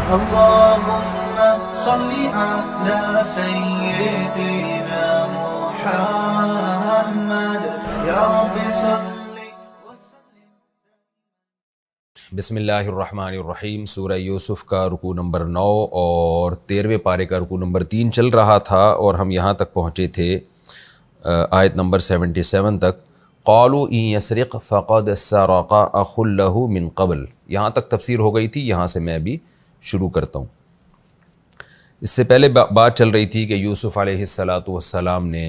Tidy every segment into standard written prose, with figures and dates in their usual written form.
اللهم صل على سيدنا محمد یا رب صل وسلم. بسم اللہ الرحمن الرحیم. سورہ یوسف کا رکوع نمبر 9 اور 13ویں پارے کا رکوع نمبر 3 چل رہا تھا اور ہم یہاں تک پہنچے تھے آیت نمبر 77 تک. قالوا ان یسرق فقد سرق اخ له من قبل. یہاں تک تفسیر ہو گئی تھی. یہاں سے میں ابھی شروع کرتا ہوں. اس سے پہلے بات چل رہی تھی کہ یوسف علیہ السلام نے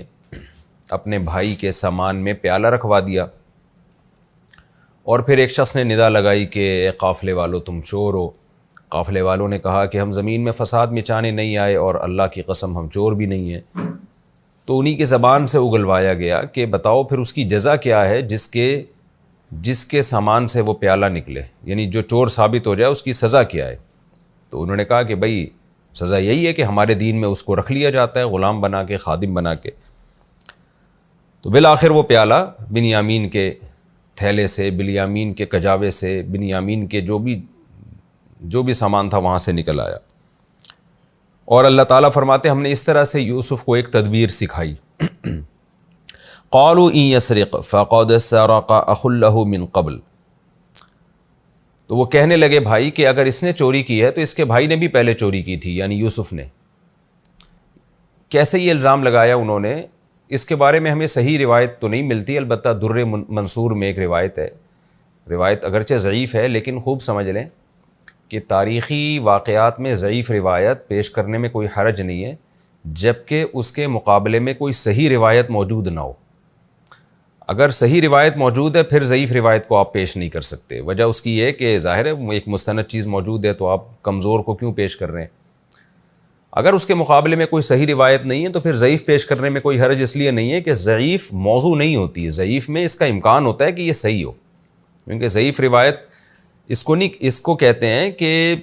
اپنے بھائی کے سامان میں پیالہ رکھوا دیا اور پھر ایک شخص نے ندا لگائی کہ اے قافلے والو تم چور ہو. قافلے والوں نے کہا کہ ہم زمین میں فساد مچانے نہیں آئے اور اللہ کی قسم ہم چور بھی نہیں ہیں. تو انہی کی زبان سے اگلوایا گیا کہ بتاؤ پھر اس کی جزا کیا ہے جس کے سامان سے وہ پیالہ نکلے، یعنی جو چور ثابت ہو جائے اس کی سزا کیا ہے. تو انہوں نے کہا کہ بھائی سزا یہی ہے کہ ہمارے دین میں اس کو رکھ لیا جاتا ہے غلام بنا کے، خادم بنا کے. تو بالآخر وہ پیالہ بنیامین کے تھیلے سے، بنیامین کے کجاوے سے، بنیامین کے جو بھی سامان تھا وہاں سے نکل آیا. اور اللہ تعالیٰ فرماتے ہم نے اس طرح سے یوسف کو ایک تدبیر سکھائی. قالوا ان یسرق فقد سرق اخ له من قبل. تو وہ کہنے لگے بھائی کہ اگر اس نے چوری کی ہے تو اس کے بھائی نے بھی پہلے چوری کی تھی، یعنی یوسف نے. کیسے یہ الزام لگایا انہوں نے، اس کے بارے میں ہمیں صحیح روایت تو نہیں ملتی. البتہ در منصور میں ایک روایت ہے. روایت اگرچہ ضعیف ہے لیکن خوب سمجھ لیں کہ تاریخی واقعات میں ضعیف روایت پیش کرنے میں کوئی حرج نہیں ہے جبکہ اس کے مقابلے میں کوئی صحیح روایت موجود نہ ہو. اگر صحیح روایت موجود ہے پھر ضعیف روایت کو آپ پیش نہیں کر سکتے. وجہ اس کی یہ کہ ظاہر ہے ایک مستند چیز موجود ہے تو آپ کمزور کو کیوں پیش کر رہے ہیں. اگر اس کے مقابلے میں کوئی صحیح روایت نہیں ہے تو پھر ضعیف پیش کرنے میں کوئی حرج اس لیے نہیں ہے کہ ضعیف موضوع نہیں ہوتی ہے. ضعیف میں اس کا امکان ہوتا ہے کہ یہ صحیح ہو، کیونکہ ضعیف روایت اس کو کہتے ہیں کہ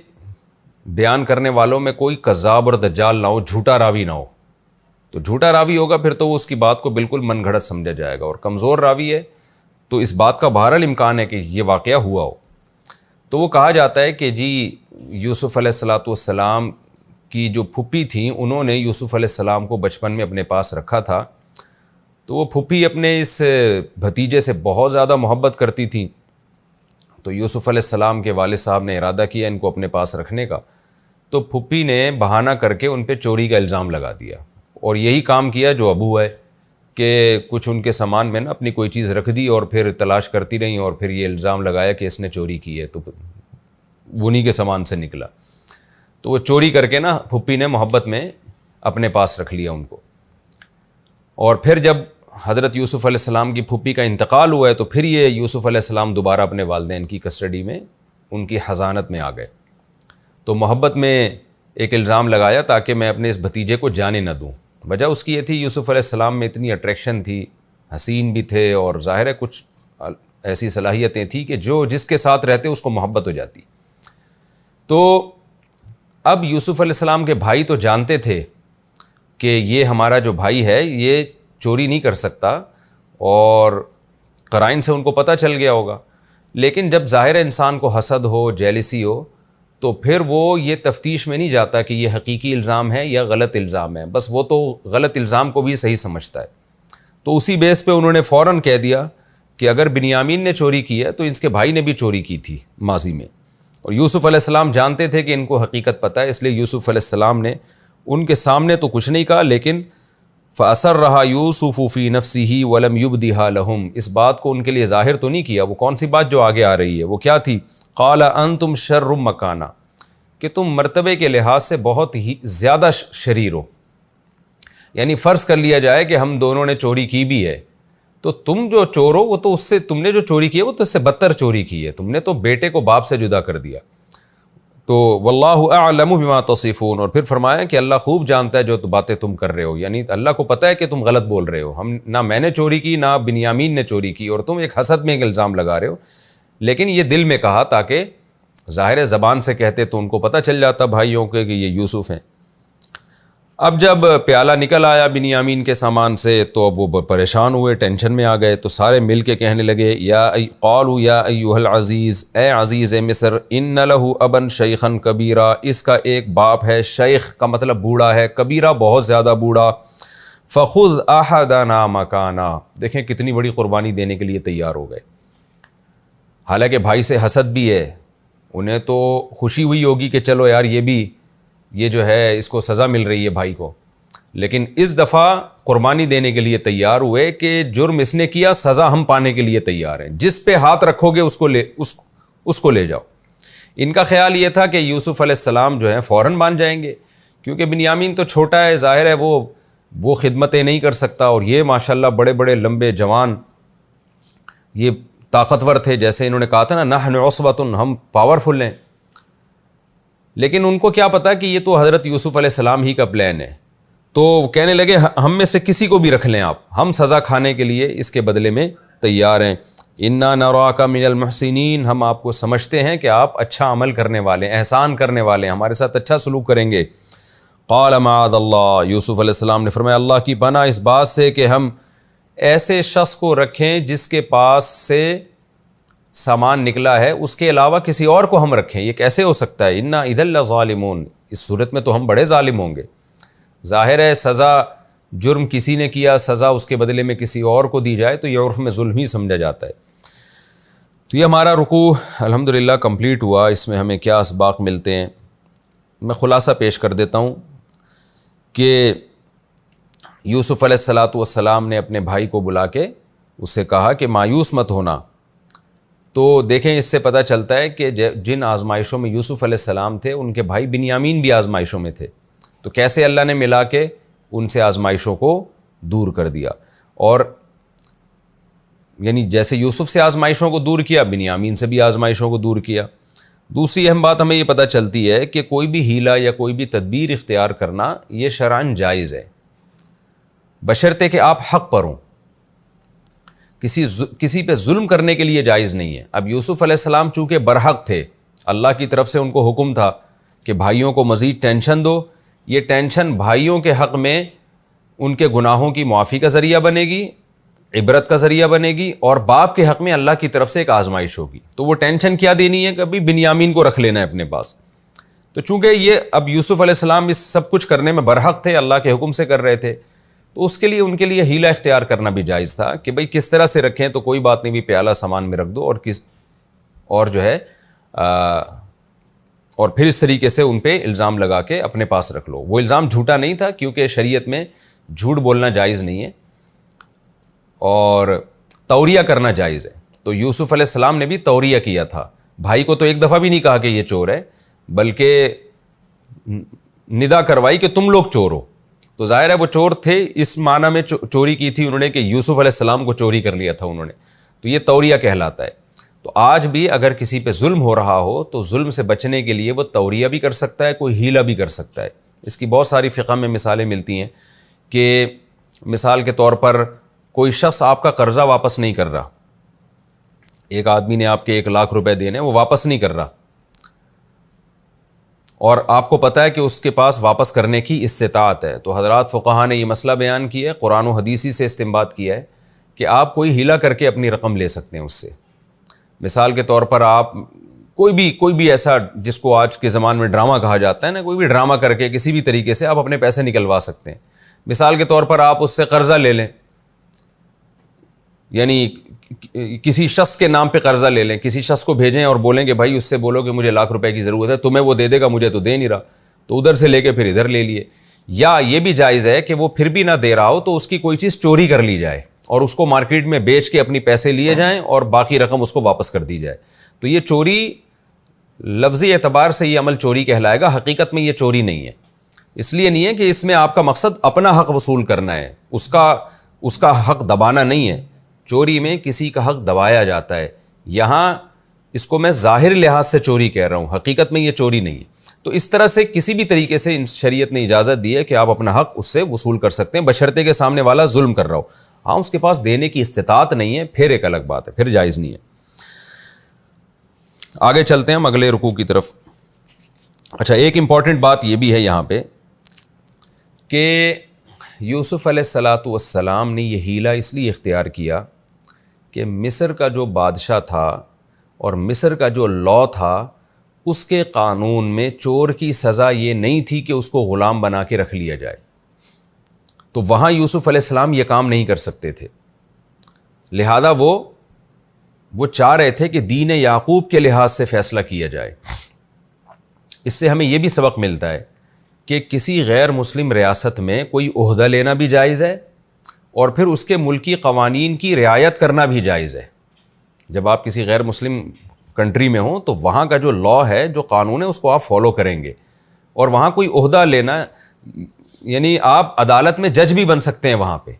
بیان کرنے والوں میں کوئی کذاب اور دجال نہ ہو، جھوٹا راوی نہ ہو. تو جھوٹا راوی ہوگا پھر تو وہ اس کی بات کو بالکل من گھڑت سمجھا جائے گا، اور کمزور راوی ہے تو اس بات کا بہرحال امکان ہے کہ یہ واقعہ ہوا ہو. تو وہ کہا جاتا ہے کہ جی یوسف علیہ السلام کی جو پھپھی تھیں انہوں نے یوسف علیہ السلام کو بچپن میں اپنے پاس رکھا تھا. تو وہ پھپھی اپنے اس بھتیجے سے بہت زیادہ محبت کرتی تھیں. تو یوسف علیہ السلام کے والد صاحب نے ارادہ کیا ان کو اپنے پاس رکھنے کا. تو پھپھی نے بہانہ کر کے ان پہ چوری کا الزام لگا دیا، اور یہی کام کیا جو ابو ہے کہ کچھ ان کے سامان میں نا اپنی کوئی چیز رکھ دی اور پھر تلاش کرتی رہیں اور پھر یہ الزام لگایا کہ اس نے چوری کی ہے. تو انہی کے سامان سے نکلا. تو وہ چوری کر کے نا پھپھی نے محبت میں اپنے پاس رکھ لیا ان کو. اور پھر جب حضرت یوسف علیہ السلام کی پھپھی کا انتقال ہوا ہے تو پھر یہ یوسف علیہ السلام دوبارہ اپنے والدین کی کسٹڈی میں ان کی حضانت میں آ گئے. تو محبت میں ایک الزام لگایا تاکہ میں اپنے اس بھتیجے کو جانے نہ دوں. وجہ اس کی یہ تھی یوسف علیہ السلام میں اتنی اٹریکشن تھی، حسین بھی تھے اور ظاہر ہے کچھ ایسی صلاحیتیں تھیں کہ جس کے ساتھ رہتے اس کو محبت ہو جاتی. تو اب یوسف علیہ السلام کے بھائی تو جانتے تھے کہ یہ ہمارا جو بھائی ہے یہ چوری نہیں کر سکتا، اور قرائن سے ان کو پتہ چل گیا ہوگا. لیکن جب ظاہر انسان کو حسد ہو، جیلسی ہو، تو پھر وہ یہ تفتیش میں نہیں جاتا کہ یہ حقیقی الزام ہے یا غلط الزام ہے. بس وہ تو غلط الزام کو بھی صحیح سمجھتا ہے. تو اسی بیس پہ انہوں نے فوراً کہہ دیا کہ اگر بنیامین نے چوری کی ہے تو اس کے بھائی نے بھی چوری کی تھی ماضی میں. اور یوسف علیہ السلام جانتے تھے کہ ان کو حقیقت پتہ ہے، اس لیے یوسف علیہ السلام نے ان کے سامنے تو کچھ نہیں کہا، لیکن فَأَسَرَّهَا يُوسُفُ فِي نَفْسِهِ وَلَمْ يُبْدِهَا لَهُمْ. اس بات کو ان کے لیے ظاہر تو نہیں کیا. وہ کون سی بات جو آگے آ رہی ہے وہ کیا تھی؟ قَالَ أَنْتُمْ شَرٌّ مَكَانًا، کہ تم مرتبے کے لحاظ سے بہت ہی زیادہ شریر ہو. یعنی فرض کر لیا جائے کہ ہم دونوں نے چوری کی بھی ہے تو تم جو چور ہو وہ تو اس سے، تم نے جو چوری کی ہے وہ تو اس سے بدتر چوری کی ہے. تم نے تو بیٹے کو باپ سے جدا کر دیا. تو واللہ اعلم بما تصفون، اور پھر فرمایا کہ اللہ خوب جانتا ہے جو باتیں تم کر رہے ہو. یعنی اللہ کو پتہ ہے کہ تم غلط بول رہے ہو. نہ میں نے چوری کی نہ بنیامین نے چوری کی، اور تم ایک حسد میں ایک الزام لگا رہے ہو. لیکن یہ دل میں کہا تاکہ ظاہر زبان سے کہتے تو ان کو پتہ چل جاتا بھائیوں کے کہ یہ یوسف ہیں. اب جب پیالہ نکل آیا بنیامین کے سامان سے تو اب وہ پریشان ہوئے، ٹینشن میں آ گئے، تو سارے مل کے کہنے لگے قالوا یا ایھا العزیز، اے عزیز مصر، ان لہ ابا شیخا کبیرا، اس کا ایک باپ ہے، شیخ کا مطلب بوڑھا ہے، کبیرہ بہت زیادہ بوڑھا، فخذ احدنا مکانا، دیکھیں کتنی بڑی قربانی دینے کے لیے تیار ہو گئے۔ حالانکہ بھائی سے حسد بھی ہے، انہیں تو خوشی ہوئی ہوگی کہ چلو یار یہ جو ہے اس کو سزا مل رہی ہے بھائی کو، لیکن اس دفعہ قربانی دینے کے لیے تیار ہوئے کہ جرم اس نے کیا، سزا ہم پانے کے لیے تیار ہیں، جس پہ ہاتھ رکھو گے اس کو لے جاؤ۔ ان کا خیال یہ تھا کہ یوسف علیہ السلام جو ہیں فوراً مان جائیں گے، کیونکہ بنیامین تو چھوٹا ہے، ظاہر ہے وہ خدمتیں نہیں کر سکتا، اور یہ ماشاءاللہ بڑے بڑے لمبے جوان، یہ طاقتور تھے، جیسے انہوں نے کہا تھا نا نحن عصبۃ، ہم پاورفل ہیں۔ لیکن ان کو کیا پتا کہ یہ تو حضرت یوسف علیہ السلام ہی کا پلان ہے، تو کہنے لگے ہم میں سے کسی کو بھی رکھ لیں آپ، ہم سزا کھانے کے لیے اس کے بدلے میں تیار ہیں۔ انا نراک من المحسنین، ہم آپ کو سمجھتے ہیں کہ آپ اچھا عمل کرنے والے، احسان کرنے والے، ہمارے ساتھ اچھا سلوک کریں گے۔ قال معاذ اللہ، یوسف علیہ السلام نے فرمایا اللہ کی پناہ اس بات سے کہ ہم ایسے شخص کو رکھیں جس کے پاس سے سامان نکلا ہے، اس کے علاوہ کسی اور کو ہم رکھیں، یہ کیسے ہو سکتا ہے؟ انا اذا لظالمون، اس صورت میں تو ہم بڑے ظالم ہوں گے۔ ظاہر ہے سزا، جرم کسی نے کیا، سزا اس کے بدلے میں کسی اور کو دی جائے تو یہ عرف میں ظلم ہی سمجھا جاتا ہے۔ تو یہ ہمارا رکوع الحمدللہ کمپلیٹ ہوا، اس میں ہمیں کیا اسباق ملتے ہیں، میں خلاصہ پیش کر دیتا ہوں کہ یوسف علیہ السلام نے اپنے بھائی کو بلا کے اس سے کہا کہ مایوس مت ہونا۔ تو دیکھیں اس سے پتہ چلتا ہے کہ جن آزمائشوں میں یوسف علیہ السلام تھے، ان کے بھائی بنیامین بھی آزمائشوں میں تھے، تو کیسے اللہ نے ملا کے ان سے آزمائشوں کو دور کر دیا، اور یعنی جیسے یوسف سے آزمائشوں کو دور کیا، بنیامین سے بھی آزمائشوں کو دور کیا۔ دوسری اہم بات ہمیں یہ پتہ چلتی ہے کہ کوئی بھی ہیلہ یا کوئی بھی تدبیر اختیار کرنا یہ شرعاً جائز ہے، بشرطے کہ آپ حق پر ہوں، کسی پہ ظلم کرنے کے لیے جائز نہیں ہے۔ اب یوسف علیہ السلام چونکہ برحق تھے، اللہ کی طرف سے ان کو حکم تھا کہ بھائیوں کو مزید ٹینشن دو، یہ ٹینشن بھائیوں کے حق میں ان کے گناہوں کی معافی کا ذریعہ بنے گی، عبرت کا ذریعہ بنے گی، اور باپ کے حق میں اللہ کی طرف سے ایک آزمائش ہوگی۔ تو وہ ٹینشن کیا دینی ہے؟ کبھی بنیامین کو رکھ لینا ہے اپنے پاس۔ تو چونکہ یہ اب یوسف علیہ السلام اس سب کچھ کرنے میں برحق تھے، اللہ کے حکم سے کر رہے تھے، تو اس کے لیے ان کے لیے ہیلہ اختیار کرنا بھی جائز تھا کہ بھئی کس طرح سے رکھیں، تو کوئی بات نہیں بھی پیالہ سامان میں رکھ دو، اور جو ہے اور پھر اس طریقے سے ان پہ الزام لگا کے اپنے پاس رکھ لو۔ وہ الزام جھوٹا نہیں تھا، کیونکہ شریعت میں جھوٹ بولنا جائز نہیں ہے اور توریہ کرنا جائز ہے۔ تو یوسف علیہ السلام نے بھی توریہ کیا تھا، بھائی کو تو ایک دفعہ بھی نہیں کہا کہ یہ چور ہے، بلکہ ندا کروائی کہ تم لوگ چور ہو۔ تو ظاہر ہے وہ چور تھے، اس معنی میں چوری کی تھی انہوں نے کہ یوسف علیہ السلام کو چوری کر لیا تھا انہوں نے، تو یہ توریہ کہلاتا ہے۔ تو آج بھی اگر کسی پہ ظلم ہو رہا ہو تو ظلم سے بچنے کے لیے وہ توریہ بھی کر سکتا ہے، کوئی ہیلہ بھی کر سکتا ہے۔ اس کی بہت ساری فقہ میں مثالیں ملتی ہیں کہ مثال کے طور پر کوئی شخص آپ کا قرضہ واپس نہیں کر رہا، ایک آدمی نے آپ کے 1,00,000 روپے دینے، وہ واپس نہیں کر رہا، اور آپ کو پتہ ہے کہ اس کے پاس واپس کرنے کی استطاعت ہے، تو حضرات فقہاء نے یہ مسئلہ بیان کیا ہے، قرآن و حدیثی سے استنباط کیا ہے کہ آپ کوئی ہیلہ کر کے اپنی رقم لے سکتے ہیں اس سے۔ مثال کے طور پر آپ کوئی بھی ایسا جس کو آج کے زمان میں ڈرامہ کہا جاتا ہے نا، کوئی بھی ڈرامہ کر کے کسی بھی طریقے سے آپ اپنے پیسے نکلوا سکتے ہیں۔ مثال کے طور پر آپ اس سے قرضہ لے لیں، یعنی کسی شخص کے نام پہ قرضہ لے لیں، کسی شخص کو بھیجیں اور بولیں کہ بھائی اس سے بولو کہ مجھے 1,00,000 روپے کی ضرورت ہے، تمہیں وہ دے دے گا، مجھے تو دے نہیں رہا، تو ادھر سے لے کے پھر ادھر لے لیے۔ یا یہ بھی جائز ہے کہ وہ پھر بھی نہ دے رہا ہو تو اس کی کوئی چیز چوری کر لی جائے اور اس کو مارکیٹ میں بیچ کے اپنی پیسے لیے جائیں اور باقی رقم اس کو واپس کر دی جائے۔ تو یہ چوری لفظی اعتبار سے یہ عمل چوری کہلائے گا، حقیقت میں یہ چوری نہیں ہے۔ اس لیے نہیں ہے کہ اس میں آپ کا مقصد اپنا حق وصول کرنا ہے، اس کا حق دبانا نہیں ہے۔ چوری میں کسی کا حق دبایا جاتا ہے، یہاں اس کو میں ظاہر لحاظ سے چوری کہہ رہا ہوں، حقیقت میں یہ چوری نہیں ہے۔ تو اس طرح سے کسی بھی طریقے سے شریعت نے اجازت دی ہے کہ آپ اپنا حق اس سے وصول کر سکتے ہیں، بشرطے کہ سامنے والا ظلم کر رہا ہو۔ ہاں اس کے پاس دینے کی استطاعت نہیں ہے، پھر ایک الگ بات ہے، پھر جائز نہیں ہے۔ آگے چلتے ہیں ہم اگلے رکوع کی طرف۔ اچھا، ایک امپورٹنٹ بات یہ بھی ہے یہاں پہ کہ یوسف علیہ الصلاۃ والسلام نے یہ حیلہ اس لیے اختیار کیا کہ مصر کا جو بادشاہ تھا اور مصر کا جو لا تھا اس کے قانون میں چور کی سزا یہ نہیں تھی کہ اس کو غلام بنا کے رکھ لیا جائے، تو وہاں یوسف علیہ السلام یہ کام نہیں کر سکتے تھے، لہذا وہ چاہ رہے تھے کہ دین یعقوب کے لحاظ سے فیصلہ کیا جائے۔ اس سے ہمیں یہ بھی سبق ملتا ہے کہ کسی غیر مسلم ریاست میں کوئی عہدہ لینا بھی جائز ہے اور پھر اس کے ملکی قوانین کی رعایت کرنا بھی جائز ہے۔ جب آپ کسی غیر مسلم کنٹری میں ہوں تو وہاں کا جو لا ہے، جو قانون ہے، اس کو آپ فالو کریں گے، اور وہاں کوئی عہدہ لینا، یعنی آپ عدالت میں جج بھی بن سکتے ہیں وہاں پہ،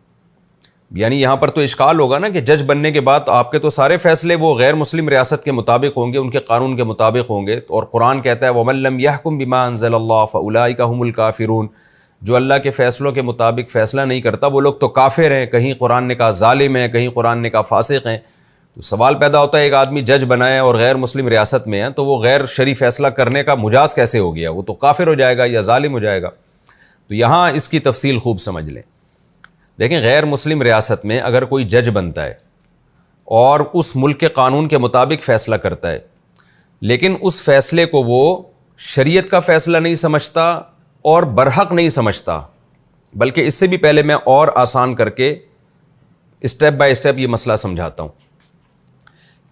یعنی یہاں پر تو اشکال ہوگا نا کہ جج بننے کے بعد آپ کے تو سارے فیصلے وہ غیر مسلم ریاست کے مطابق ہوں گے، ان کے قانون کے مطابق ہوں گے، اور قرآن کہتا ہے وَمَن لَّمْ يَحْكُم بِمَا أَنزَلَ اللَّهُ فَأُولَٰئِكَ هُمُ الْكَافِرُونَ، جو اللہ کے فیصلوں کے مطابق فیصلہ نہیں کرتا وہ لوگ تو کافر ہیں، کہیں قرآن نے کہا ظالم ہیں، کہیں قرآن نے کہا فاسق ہیں۔ تو سوال پیدا ہوتا ہے ایک آدمی جج بنائے اور غیر مسلم ریاست میں ہے تو وہ غیر شرعی فیصلہ کرنے کا مجاز کیسے ہو گیا؟ وہ تو کافر ہو جائے گا یا ظالم ہو جائے گا۔ تو یہاں اس کی تفصیل خوب سمجھ لیں۔ دیکھیں، غیر مسلم ریاست میں اگر کوئی جج بنتا ہے اور اس ملک کے قانون کے مطابق فیصلہ کرتا ہے، لیکن اس فیصلے کو وہ شریعت کا فیصلہ نہیں سمجھتا اور برحق نہیں سمجھتا، بلکہ اس سے بھی پہلے میں اور آسان کر کے اسٹیپ بائی اسٹیپ یہ مسئلہ سمجھاتا ہوں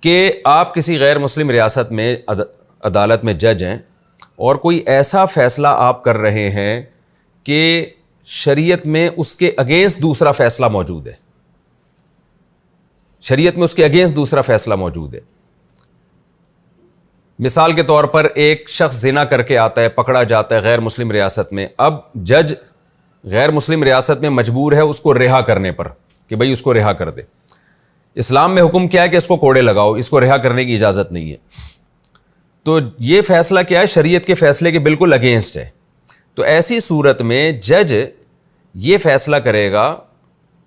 کہ آپ کسی غیر مسلم ریاست میں عدالت میں جج ہیں اور کوئی ایسا فیصلہ آپ کر رہے ہیں کہ شریعت میں اس کے اگینسٹ دوسرا فیصلہ موجود ہے، شریعت میں اس کے اگینسٹ دوسرا فیصلہ موجود ہے۔ مثال کے طور پر ایک شخص زنا کر کے آتا ہے، پکڑا جاتا ہے غیر مسلم ریاست میں، اب جج غیر مسلم ریاست میں مجبور ہے اس کو رہا کرنے پر کہ بھئی اس کو رہا کر دے۔ اسلام میں حکم کیا ہے کہ اس کو کوڑے لگاؤ، اس کو رہا کرنے کی اجازت نہیں ہے۔ تو یہ فیصلہ کیا ہے؟ شریعت کے فیصلے کے بالکل اگینسٹ ہے۔ تو ایسی صورت میں جج یہ فیصلہ کرے گا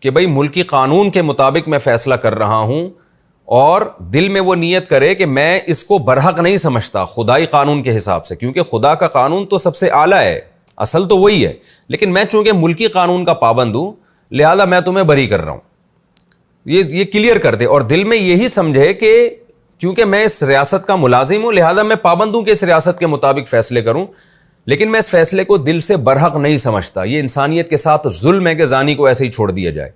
کہ بھئی ملکی قانون کے مطابق میں فیصلہ کر رہا ہوں، اور دل میں وہ نیت کرے کہ میں اس کو برحق نہیں سمجھتا خدائی قانون کے حساب سے، کیونکہ خدا کا قانون تو سب سے اعلیٰ ہے، اصل تو وہی ہے، لیکن میں چونکہ ملکی قانون کا پابند ہوں لہذا میں تمہیں بری کر رہا ہوں۔ یہ کلیئر کر دے، اور دل میں یہی سمجھے کہ کیونکہ میں اس ریاست کا ملازم ہوں لہذا میں پابند ہوں کہ اس ریاست کے مطابق فیصلے کروں، لیکن میں اس فیصلے کو دل سے برحق نہیں سمجھتا۔ یہ انسانیت کے ساتھ ظلم ہے کہ زانی کو ایسے ہی چھوڑ دیا جائے۔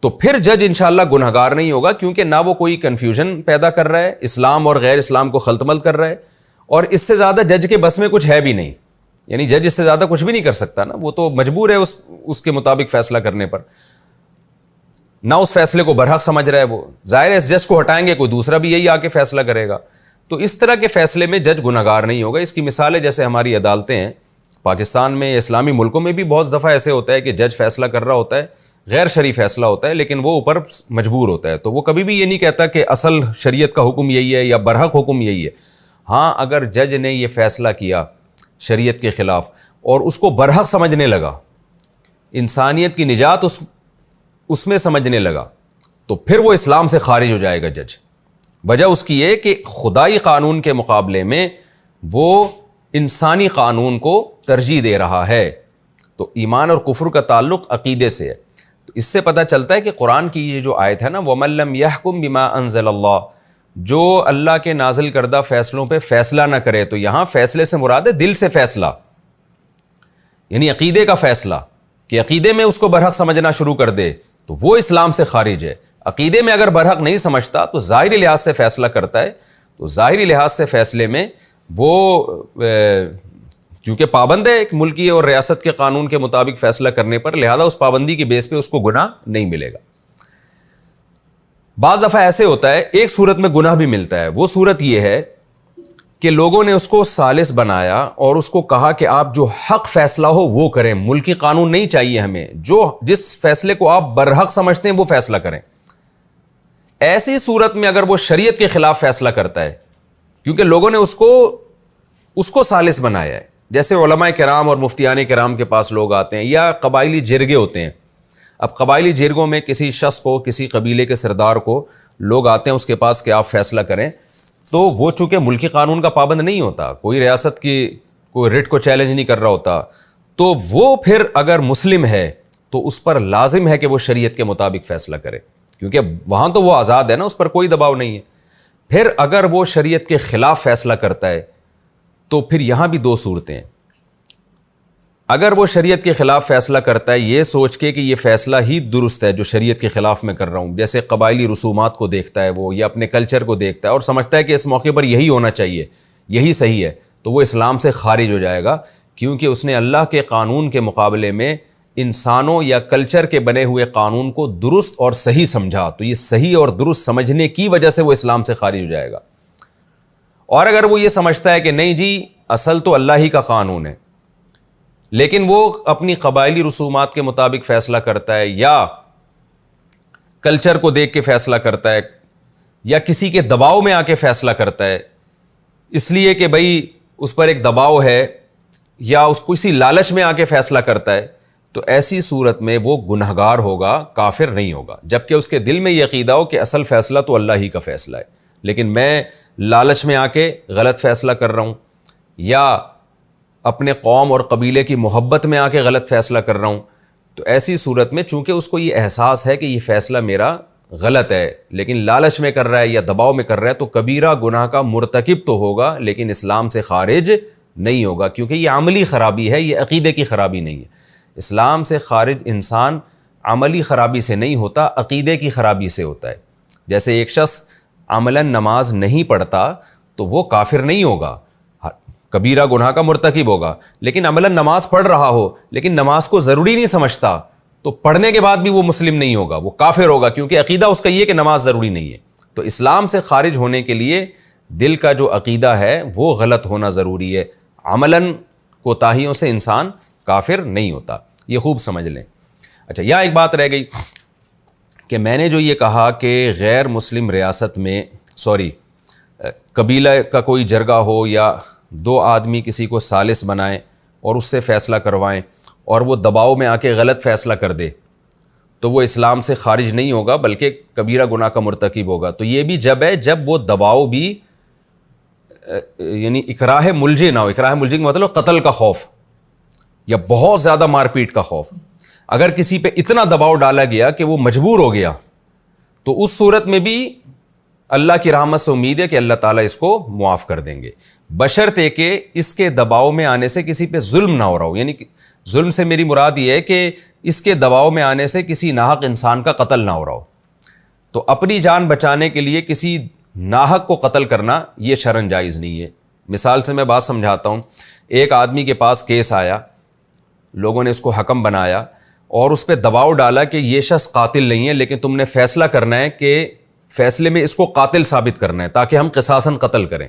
تو پھر جج انشاءاللہ گنہگار نہیں ہوگا، کیونکہ نہ وہ کوئی کنفیوژن پیدا کر رہا ہے، اسلام اور غیر اسلام کو خلط ملط کر رہا ہے، اور اس سے زیادہ جج کے بس میں کچھ ہے بھی نہیں، یعنی جج اس سے زیادہ کچھ بھی نہیں کر سکتا نا، وہ تو مجبور ہے اس کے مطابق فیصلہ کرنے پر، نہ اس فیصلے کو برحق سمجھ رہا ہے وہ، ظاہر ہے اس جج کو ہٹائیں گے کوئی دوسرا بھی یہی آ کے فیصلہ کرے گا۔ تو اس طرح کے فیصلے میں جج گنہگار نہیں ہوگا۔ اس کی مثال ہے جیسے ہماری عدالتیں ہیں پاکستان میں، اسلامی ملکوں میں بھی بہت دفعہ ایسے ہوتا ہے کہ جج فیصلہ کر رہا ہوتا ہے، غیر شرعی فیصلہ ہوتا ہے، لیکن وہ اوپر مجبور ہوتا ہے، تو وہ کبھی بھی یہ نہیں کہتا کہ اصل شریعت کا حکم یہی ہے یا برحق حکم یہی ہے۔ ہاں، اگر جج نے یہ فیصلہ کیا شریعت کے خلاف اور اس کو برحق سمجھنے لگا، انسانیت کی نجات اس میں سمجھنے لگا، تو پھر وہ اسلام سے خارج ہو جائے گا جج۔ وجہ اس کی یہ کہ خدائی قانون کے مقابلے میں وہ انسانی قانون کو ترجیح دے رہا ہے۔ تو ایمان اور کفر کا تعلق عقیدے سے ہے۔ تو اس سے پتہ چلتا ہے کہ قرآن کی یہ جو آیت ہے نا، وَمَن لَّمْ يَحْكُم بِمَا أَنزَلَ اللَّهُ، جو اللہ کے نازل کردہ فیصلوں پہ فیصلہ نہ کرے، تو یہاں فیصلے سے مراد ہے دل سے فیصلہ، یعنی عقیدے کا فیصلہ، کہ عقیدے میں اس کو برحق سمجھنا شروع کر دے تو وہ اسلام سے خارج ہے۔ عقیدے میں اگر برحق نہیں سمجھتا تو ظاہری لحاظ سے فیصلہ کرتا ہے، تو ظاہری لحاظ سے فیصلے میں وہ چونکہ پابند ہے ایک ملکی اور ریاست کے قانون کے مطابق فیصلہ کرنے پر، لہذا اس پابندی کی بیس پہ اس کو گناہ نہیں ملے گا۔ بعض دفعہ ایسے ہوتا ہے ایک صورت میں گناہ بھی ملتا ہے، وہ صورت یہ ہے کہ لوگوں نے اس کو ثالث بنایا اور اس کو کہا کہ آپ جو حق فیصلہ ہو وہ کریں، ملکی قانون نہیں چاہیے ہمیں، جس فیصلے کو آپ برحق سمجھتے ہیں وہ فیصلہ کریں۔ ایسی صورت میں اگر وہ شریعت کے خلاف فیصلہ کرتا ہے، کیونکہ لوگوں نے اس کو ثالث بنایا ہے، جیسے علماء کرام اور مفتیان کرام کے پاس لوگ آتے ہیں، یا قبائلی جرگے ہوتے ہیں۔ اب قبائلی جرگوں میں کسی شخص کو، کسی قبیلے کے سردار کو لوگ آتے ہیں اس کے پاس کہ آپ فیصلہ کریں، تو وہ چونکہ ملکی قانون کا پابند نہیں ہوتا، کوئی ریاست کی کوئی رٹ کو چیلنج نہیں کر رہا ہوتا، تو وہ پھر اگر مسلم ہے تو اس پر لازم ہے کہ وہ شریعت کے مطابق فیصلہ کرے، کیونکہ وہاں تو وہ آزاد ہے نا، اس پر کوئی دباؤ نہیں ہے۔ پھر اگر وہ شریعت کے خلاف فیصلہ کرتا ہے تو پھر یہاں بھی دو صورتیں ہیں۔ اگر وہ شریعت کے خلاف فیصلہ کرتا ہے یہ سوچ کے کہ یہ فیصلہ ہی درست ہے جو شریعت کے خلاف میں کر رہا ہوں، جیسے قبائلی رسومات کو دیکھتا ہے وہ، یا اپنے کلچر کو دیکھتا ہے اور سمجھتا ہے کہ اس موقع پر یہی ہونا چاہیے، یہی صحیح ہے، تو وہ اسلام سے خارج ہو جائے گا، کیونکہ اس نے اللہ کے قانون کے مقابلے میں انسانوں یا کلچر کے بنے ہوئے قانون کو درست اور صحیح سمجھا، تو یہ صحیح اور درست سمجھنے کی وجہ سے وہ اسلام سے خارج ہو جائے گا۔ اور اگر وہ یہ سمجھتا ہے کہ نہیں جی اصل تو اللہ ہی کا قانون ہے، لیکن وہ اپنی قبائلی رسومات کے مطابق فیصلہ کرتا ہے، یا کلچر کو دیکھ کے فیصلہ کرتا ہے، یا کسی کے دباؤ میں آ کے فیصلہ کرتا ہے اس لیے کہ بھئی اس پر ایک دباؤ ہے، یا اس کو اسی لالچ میں آ کے فیصلہ کرتا ہے، تو ایسی صورت میں وہ گنہگار ہوگا، کافر نہیں ہوگا، جبکہ اس کے دل میں یہ عقیدہ ہو کہ اصل فیصلہ تو اللہ ہی کا فیصلہ ہے، لیکن میں لالچ میں آ کے غلط فیصلہ کر رہا ہوں، یا اپنے قوم اور قبیلے کی محبت میں آ کے غلط فیصلہ کر رہا ہوں، تو ایسی صورت میں چونکہ اس کو یہ احساس ہے کہ یہ فیصلہ میرا غلط ہے لیکن لالچ میں کر رہا ہے یا دباؤ میں کر رہا ہے، تو کبیرہ گناہ کا مرتکب تو ہوگا لیکن اسلام سے خارج نہیں ہوگا، کیونکہ یہ عملی خرابی ہے، یہ عقیدے کی خرابی نہیں ہے۔ اسلام سے خارج انسان عملی خرابی سے نہیں ہوتا، عقیدے کی خرابی سے ہوتا ہے۔ جیسے ایک شخص عملاً نماز نہیں پڑھتا تو وہ کافر نہیں ہوگا، کبیرہ گناہ کا مرتکب ہوگا، لیکن عملاً نماز پڑھ رہا ہو لیکن نماز کو ضروری نہیں سمجھتا تو پڑھنے کے بعد بھی وہ مسلم نہیں ہوگا، وہ کافر ہوگا، کیونکہ عقیدہ اس کا یہ کہ نماز ضروری نہیں ہے۔ تو اسلام سے خارج ہونے کے لیے دل کا جو عقیدہ ہے وہ غلط ہونا ضروری ہے، عملاً کوتاہیوں سے انسان کافر نہیں ہوتا، یہ خوب سمجھ لیں۔ اچھا، یہاں ایک بات رہ گئی کہ میں نے جو یہ کہا کہ غیر مسلم ریاست میں قبیلہ کا کوئی جرگہ ہو یا دو آدمی کسی کو ثالث بنائیں اور اس سے فیصلہ کروائیں اور وہ دباؤ میں آ کے غلط فیصلہ کر دے تو وہ اسلام سے خارج نہیں ہوگا بلکہ کبیرہ گناہ کا مرتکب ہوگا۔ تو یہ بھی جب ہے جب وہ دباؤ بھی یعنی اکراہ ملجے نہ ہو۔ اکراہ ملجے کا مطلب قتل کا خوف یا بہت زیادہ مار پیٹ کا خوف۔ اگر کسی پہ اتنا دباؤ ڈالا گیا کہ وہ مجبور ہو گیا تو اس صورت میں بھی اللہ کی رحمت سے امید ہے کہ اللہ تعالیٰ اس کو معاف کر دیں گے، بشرطے کہ اس کے دباؤ میں آنے سے کسی پہ ظلم نہ ہو رہا ہو۔ یعنی ظلم سے میری مراد یہ ہے کہ اس کے دباؤ میں آنے سے کسی ناحق انسان کا قتل نہ ہو رہا ہو۔ تو اپنی جان بچانے کے لیے کسی ناحق کو قتل کرنا یہ شرعاً جائز نہیں ہے۔ مثال سے میں بات سمجھاتا ہوں، ایک آدمی کے پاس کیس آیا، لوگوں نے اس کو حکم بنایا اور اس پہ دباؤ ڈالا کہ یہ شخص قاتل نہیں ہے لیکن تم نے فیصلہ کرنا ہے کہ فیصلے میں اس کو قاتل ثابت کرنا ہے تاکہ ہم قصاصاً قتل کریں۔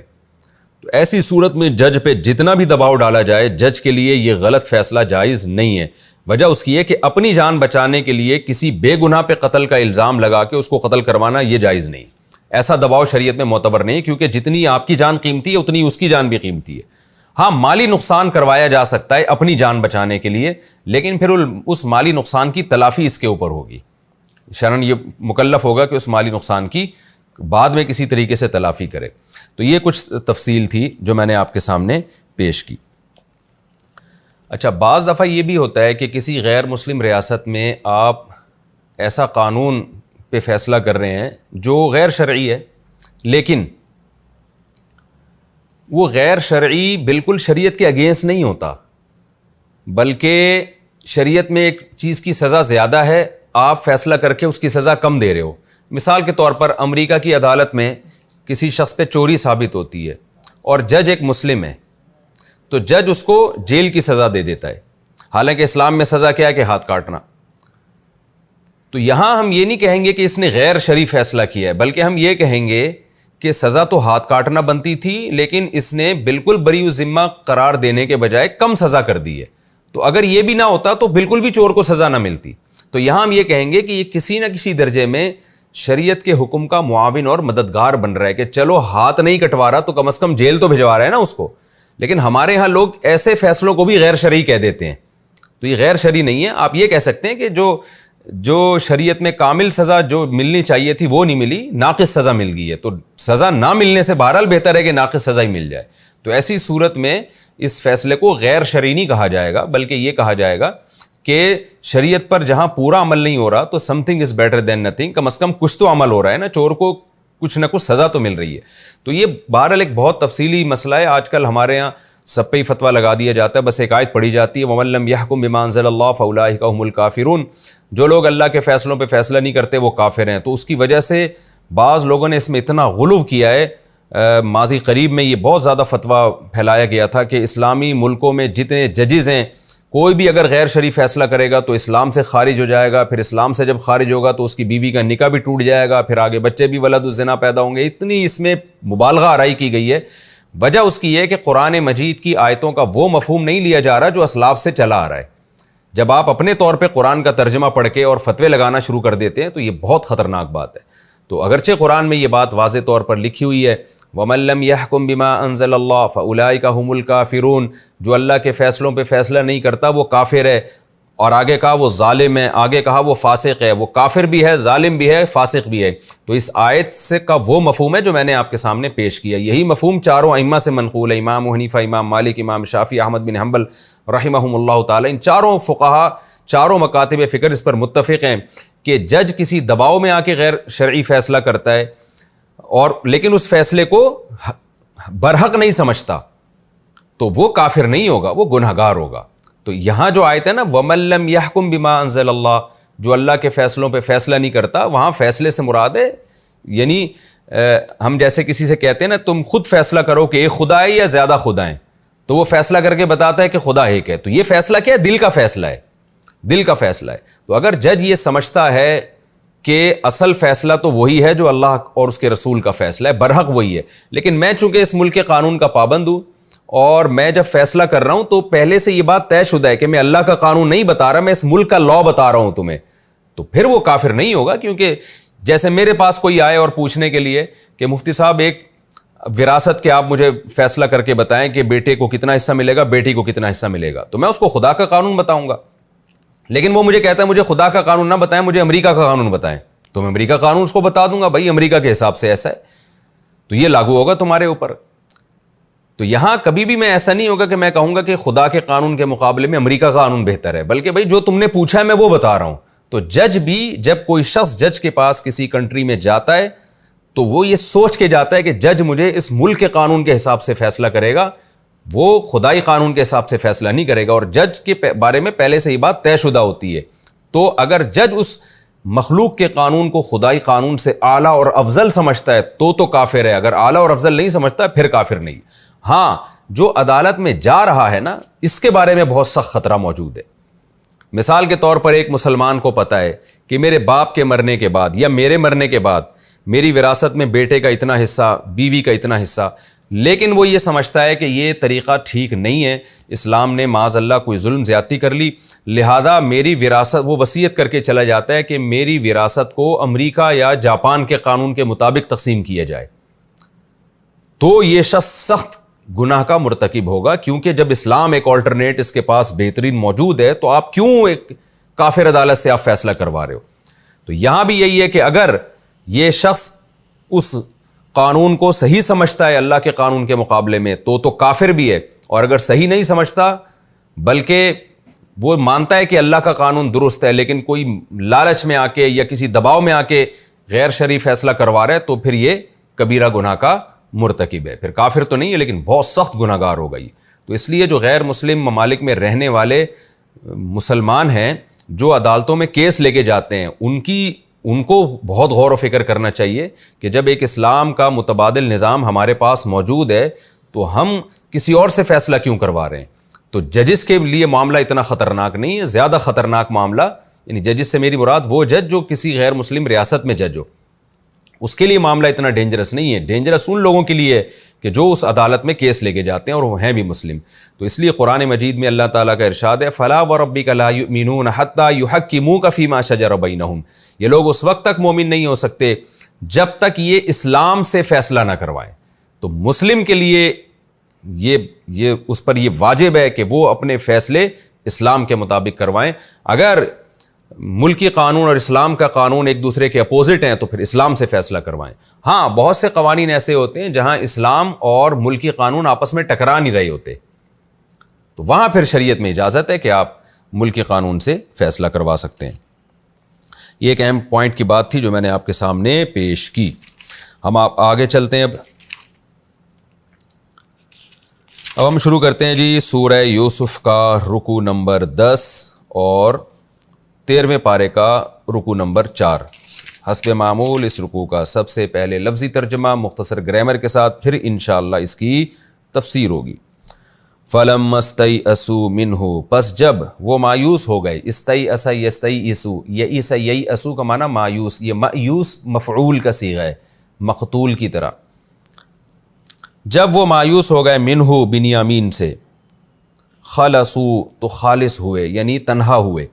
تو ایسی صورت میں جج پہ جتنا بھی دباؤ ڈالا جائے جج کے لیے یہ غلط فیصلہ جائز نہیں ہے۔ وجہ اس کی ہے کہ اپنی جان بچانے کے لیے کسی بے گناہ پہ قتل کا الزام لگا کے اس کو قتل کروانا یہ جائز نہیں، ایسا دباؤ شریعت میں معتبر نہیں، کیونکہ جتنی آپ کی جان قیمتی ہے اتنی اس کی جان بھی قیمتی ہے۔ ہاں، مالی نقصان کروایا جا سکتا ہے اپنی جان بچانے کے لیے، لیکن پھر اس مالی نقصان کی تلافی اس کے اوپر ہوگی، شرعاً یہ مکلف ہوگا کہ اس مالی نقصان کی بعد میں کسی طریقے سے تلافی کرے۔ تو یہ کچھ تفصیل تھی جو میں نے آپ کے سامنے پیش کی۔ اچھا، بعض دفعہ یہ بھی ہوتا ہے کہ کسی غیر مسلم ریاست میں آپ ایسا قانون پہ فیصلہ کر رہے ہیں جو غیر شرعی ہے، لیکن وہ غیر شرعی بالکل شریعت کے اگینسٹ نہیں ہوتا، بلکہ شریعت میں ایک چیز کی سزا زیادہ ہے، آپ فیصلہ کر کے اس کی سزا کم دے رہے ہو۔ مثال کے طور پر امریکہ کی عدالت میں کسی شخص پہ چوری ثابت ہوتی ہے اور جج ایک مسلم ہے تو جج اس کو جیل کی سزا دے دیتا ہے، حالانکہ اسلام میں سزا کیا ہے کہ ہاتھ کاٹنا۔ تو یہاں ہم یہ نہیں کہیں گے کہ اس نے غیر شرعی فیصلہ کیا ہے، بلکہ ہم یہ کہیں گے کہ سزا تو ہاتھ کاٹنا بنتی تھی لیکن اس نے بالکل بری ذمہ قرار دینے کے بجائے کم سزا کر دی ہے۔ تو اگر یہ بھی نہ ہوتا تو بالکل بھی چور کو سزا نہ ملتی۔ تو یہاں ہم یہ کہیں گے کہ یہ کسی نہ کسی درجے میں شریعت کے حکم کا معاون اور مددگار بن رہا ہے کہ چلو ہاتھ نہیں کٹوا رہا تو کم از کم جیل تو بھجوا رہا ہے نا اس کو۔ لیکن ہمارے ہاں لوگ ایسے فیصلوں کو بھی غیر شرعی کہہ دیتے ہیں، تو یہ غیر شرعی نہیں ہے۔ آپ یہ کہہ سکتے ہیں کہ جو شریعت میں کامل سزا جو ملنی چاہیے تھی وہ نہیں ملی، ناقص سزا مل گئی ہے، تو سزا نہ ملنے سے بہرحال بہتر ہے کہ ناقص سزا ہی مل جائے۔ تو ایسی صورت میں اس فیصلے کو غیر شرعی نہیں کہا جائے گا، بلکہ یہ کہا جائے گا کہ شریعت پر جہاں پورا عمل نہیں ہو رہا تو something is better than nothing, کم از کم کچھ تو عمل ہو رہا ہے نا، چور کو کچھ نہ کچھ سزا تو مل رہی ہے. تو یہ بہرحال ایک بہت تفصیلی مسئلہ ہے. آج کل ہمارے ہاں سب پہ ہی فتویٰ لگا دیا جاتا ہے، بس ایک آیت پڑھی جاتی ہے وَمَن لَّمْ يَحْكُم بِمَا أَنزَلَ اللَّهُ فَأُولَٰئِكَ هُمُ الْكَافِرُونَ، جو لوگ اللہ کے فیصلوں پہ فیصلہ نہیں کرتے وہ کافر ہیں. تو اس کی وجہ سے بعض لوگوں نے اس میں اتنا غلو کیا ہے. ماضی قریب میں یہ بہت زیادہ فتویٰ پھیلایا گیا تھا کہ اسلامی ملکوں میں جتنے ججز ہیں کوئی بھی اگر غیر شرعی فیصلہ کرے گا تو اسلام سے خارج ہو جائے گا، پھر اسلام سے جب خارج ہوگا تو اس کی بیوی کا نکاح بھی ٹوٹ جائے گا، پھر آگے بچے بھی ولد الزنا پیدا ہوں گے. اتنی اس میں مبالغہ آرائی کی گئی ہے. وجہ اس کی ہے کہ قرآن مجید کی آیتوں کا وہ مفہوم نہیں لیا جا رہا جو اسلاف سے چلا آ رہا ہے. جب آپ اپنے طور پہ قرآن کا ترجمہ پڑھ کے اور فتوے لگانا شروع کر دیتے ہیں تو یہ بہت خطرناک بات ہے. تو اگرچہ قرآن میں یہ بات واضح طور پر لکھی ہوئی ہے وَمَن لَّمْ يَحْكُم بِمَا أَنزَلَ اللَّهُ فَأُولَٰئِكَ هُمُ الْكَافِرُونَ، جو اللہ کے فیصلوں پہ فیصلہ نہیں کرتا وہ کافر ہے. اور آگے کہا وہ ظالم ہے، آگے کہا وہ فاسق ہے. وہ کافر بھی ہے، ظالم بھی ہے، فاسق بھی ہے. تو اس آیت سے کا وہ مفہوم ہے جو میں نے آپ کے سامنے پیش کیا. یہی مفہوم چاروں ائمہ سے منقول ہے، امام ابو حنیفہ، امام مالک، امام شافعی، احمد بن حنبل رحمہم اللہ تعالی. ان چاروں فقہا، چاروں مکاتب فکر اس پر متفق ہیں کہ جج کسی دباؤ میں آ کے غیر شرعی فیصلہ کرتا ہے اور لیکن اس فیصلے کو برحق نہیں سمجھتا تو وہ کافر نہیں ہوگا، وہ گنہگار ہوگا. تو یہاں جو آیت ہے نا وَمَن لَّمْ يَحْكُم بِمَا أَنزَلَ اللَّهُ، جو اللہ کے فیصلوں پہ فیصلہ نہیں کرتا، وہاں فیصلے سے مراد ہے یعنی ہم جیسے کسی سے کہتے ہیں نا تم خود فیصلہ کرو کہ ایک خدا ہے یا زیادہ خدا ہیں، تو وہ فیصلہ کر کے بتاتا ہے کہ خدا ایک ہے. تو یہ فیصلہ کیا ہے؟ دل کا فیصلہ ہے، دل کا فیصلہ ہے. تو اگر جج یہ سمجھتا ہے کہ اصل فیصلہ تو وہی ہے جو اللہ اور اس کے رسول کا فیصلہ ہے، برحق وہی ہے، لیکن میں چونکہ اس ملک کے قانون کا پابند ہوں اور میں جب فیصلہ کر رہا ہوں تو پہلے سے یہ بات طے شدہ ہے کہ میں اللہ کا قانون نہیں بتا رہا، میں اس ملک کا لا بتا رہا ہوں تمہیں، تو پھر وہ کافر نہیں ہوگا. کیونکہ جیسے میرے پاس کوئی آئے اور پوچھنے کے لیے کہ مفتی صاحب ایک وراثت کے آپ مجھے فیصلہ کر کے بتائیں کہ بیٹے کو کتنا حصہ ملے گا، بیٹی کو کتنا حصہ ملے گا، تو میں اس کو خدا کا قانون بتاؤں گا. لیکن وہ مجھے کہتا ہے مجھے خدا کا قانون نہ بتائیں، مجھے امریکہ کا قانون بتائیں، تو میں امریکہ کا قانون اس کو بتا دوں گا، بھائی امریکہ کے حساب سے ایسا ہے تو یہ لاگو ہوگا تمہارے اوپر. تو یہاں کبھی بھی میں ایسا نہیں ہوگا کہ میں کہوں گا کہ خدا کے قانون کے مقابلے میں امریکہ کا قانون بہتر ہے، بلکہ بھائی جو تم نے پوچھا ہے میں وہ بتا رہا ہوں. تو جج بھی جب کوئی شخص جج کے پاس کسی کنٹری میں جاتا ہے تو وہ یہ سوچ کے جاتا ہے کہ جج مجھے اس ملک کے قانون کے حساب سے فیصلہ کرے گا، وہ خدائی قانون کے حساب سے فیصلہ نہیں کرے گا. اور جج کے بارے میں پہلے سے ہی بات طے شدہ ہوتی ہے. تو اگر جج اس مخلوق کے قانون کو خدائی قانون سے اعلیٰ اور افضل سمجھتا ہے تو کافر ہے، اگر اعلیٰ اور افضل نہیں سمجھتا پھر کافر نہیں. ہاں جو عدالت میں جا رہا ہے نا اس کے بارے میں بہت سخت خطرہ موجود ہے. مثال کے طور پر ایک مسلمان کو پتہ ہے کہ میرے باپ کے مرنے کے بعد یا میرے مرنے کے بعد میری وراثت میں بیٹے کا اتنا حصہ، بیوی کا اتنا حصہ، لیکن وہ یہ سمجھتا ہے کہ یہ طریقہ ٹھیک نہیں ہے، اسلام نے معاذ اللہ کوئی ظلم زیادتی کر لی، لہذا میری وراثت، وہ وصیت کر کے چلا جاتا ہے کہ میری وراثت کو امریکہ یا جاپان کے قانون کے مطابق تقسیم کیا جائے. تو یہ شخص سخت گناہ کا مرتکب ہوگا، کیونکہ جب اسلام ایک آلٹرنیٹ اس کے پاس بہترین موجود ہے تو آپ کیوں ایک کافر عدالت سے آپ فیصلہ کروا رہے ہو. تو یہاں بھی یہی ہے کہ اگر یہ شخص اس قانون کو صحیح سمجھتا ہے اللہ کے قانون کے مقابلے میں تو کافر بھی ہے، اور اگر صحیح نہیں سمجھتا بلکہ وہ مانتا ہے کہ اللہ کا قانون درست ہے لیکن کوئی لالچ میں آ کے یا کسی دباؤ میں آ کے غیر شرعی فیصلہ کروا رہا ہے تو پھر یہ کبیرہ گناہ کا مرتکب ہے. پھر کافر تو نہیں ہے لیکن بہت سخت گناہ گار ہو گئی. تو اس لیے جو غیر مسلم ممالک میں رہنے والے مسلمان ہیں جو عدالتوں میں کیس لے کے جاتے ہیں ان کو بہت غور و فکر کرنا چاہیے کہ جب ایک اسلام کا متبادل نظام ہمارے پاس موجود ہے تو ہم کسی اور سے فیصلہ کیوں کروا رہے ہیں. تو ججز کے لیے معاملہ اتنا خطرناک نہیں ہے، زیادہ خطرناک معاملہ، یعنی ججز سے میری مراد وہ جج جو کسی غیر مسلم ریاست میں جج ہو، اس کے لیے معاملہ اتنا ڈینجرس نہیں ہے. ڈینجرس ان لوگوں کے لیے کہ جو اس عدالت میں کیس لے کے جاتے ہیں اور وہ ہیں بھی مسلم. تو اس لیے قرآن مجید میں اللہ تعالیٰ کا ارشاد ہے فَلَا وَرَبِّكَ لَا يُؤْمِنُونَ حَتَّى يُحَكِّمُوكَ فِي مَا شَجَرَ بَيْنَهُمْ. یہ لوگ اس وقت تک مومن نہیں ہو سکتے جب تک یہ اسلام سے فیصلہ نہ کروائیں. تو مسلم کے لیے یہ اس پر یہ واجب ہے کہ وہ اپنے فیصلے اسلام کے مطابق کروائیں. اگر ملکی قانون اور اسلام کا قانون ایک دوسرے کے اپوزٹ ہیں تو پھر اسلام سے فیصلہ کروائیں. ہاں بہت سے قوانین ایسے ہوتے ہیں جہاں اسلام اور ملکی قانون آپس میں ٹکرا نہیں رہے ہوتے، تو وہاں پھر شریعت میں اجازت ہے کہ آپ ملکی قانون سے فیصلہ کروا سکتے ہیں۔ یہ ایک اہم پوائنٹ کی بات تھی جو میں نے آپ کے سامنے پیش کی۔ ہم آپ آگے چلتے ہیں۔ اب ہم شروع کرتے ہیں جی سورہ یوسف کا رکوع نمبر 10 اور 13ویں پارے کا رکوع نمبر 4۔ حسب معمول اس رکوع کا سب سے پہلے لفظی ترجمہ مختصر گرامر کے ساتھ، پھر انشاءاللہ اس کی تفسیر ہوگی۔ فَلَمَّا اسْتَيْأَسُوا مِنْهُ، پس جب وہ مایوس ہو گئے، استیأس یستیئس، یئس یئس کا معنی مایوس، یہ مایوس مفعول کا صیغہ ہے مقتول کی طرح۔ جب وہ مایوس ہو گئے منہ بنیامین سے، خلصوا تو خالص ہوئے یعنی تنہا ہوئے۔